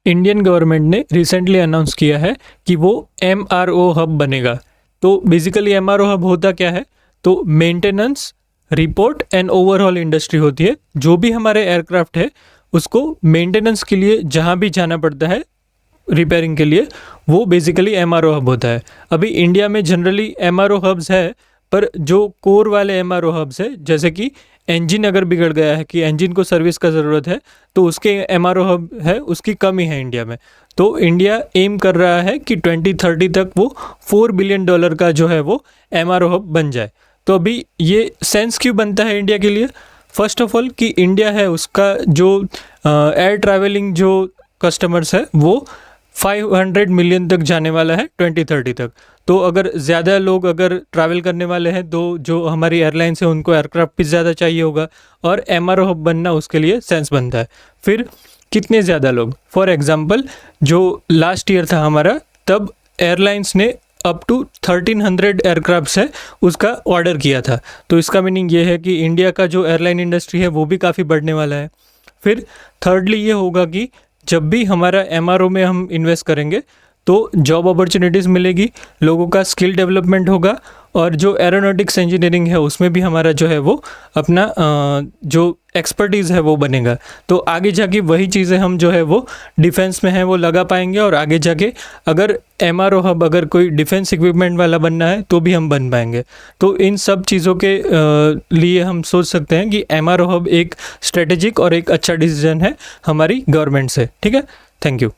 Indian government ने recently announce किया है कि वो MRO हब बनेगा। तो बेसिकली MRO हब होता क्या है? तो maintenance, report and overall industry होती है। जो भी हमारे एयरक्राफ्ट है उसको मेंटेनेंस के लिए जहाँ भी जाना पड़ता है रिपेयरिंग के लिए, वो बेसिकली MRO हब होता है। अभी इंडिया में जनरली MRO हब्स है, पर जो कोर वाले MRO हब्स है, जैसे कि इंजन अगर बिगड़ गया है कि इंजन को सर्विस का ज़रूरत है, तो उसके MRO हब है, उसकी कमी है इंडिया में। तो इंडिया एम कर रहा है कि 2030 तक वो $4 बिलियन का जो है वो MRO हब बन जाए। तो अभी ये सेंस क्यों बनता है इंडिया के लिए? फर्स्ट ऑफ ऑल कि इंडिया है, उसका जो एयर ट्रैवलिंग जो कस्टमर्स है वो 500 मिलियन तक जाने वाला है 2030 तक। तो अगर ज़्यादा लोग अगर ट्रैवल करने वाले हैं तो जो हमारी एयरलाइंस है उनको एयरक्राफ्ट भी ज़्यादा चाहिए होगा, और MRO हब बनना उसके लिए सेंस बनता है। फिर कितने ज़्यादा लोग, फॉर एग्जांपल जो लास्ट ईयर था हमारा, तब एयरलाइंस ने अप टू 1300 एयरक्राफ्ट्स है उसका ऑर्डर किया था। तो इसका मीनिंग ये है कि इंडिया का जो एयरलाइन इंडस्ट्री है वो भी काफ़ी बढ़ने वाला है। फिर थर्डली ये होगा कि जब भी हमारा MRO में हम इन्वेस्ट करेंगे तो जॉब अपॉर्चुनिटीज़ मिलेगी, लोगों का स्किल डेवलपमेंट होगा, और जो एरोनॉटिक्स इंजीनियरिंग है उसमें भी हमारा जो है वो अपना जो एक्सपर्टीज़ है वो बनेगा। तो आगे जाके वही चीज़ें हम जो है वो डिफेंस में है वो लगा पाएंगे, और आगे जाके अगर MRO हब अगर कोई डिफेंस इक्विपमेंट वाला बनना है तो भी हम बन पाएंगे। तो इन सब चीज़ों के लिए हम सोच सकते हैं कि MRO हब एक स्ट्रेटेजिक और एक अच्छा डिसीजन है हमारी गवर्नमेंट से। ठीक है, थैंक यू।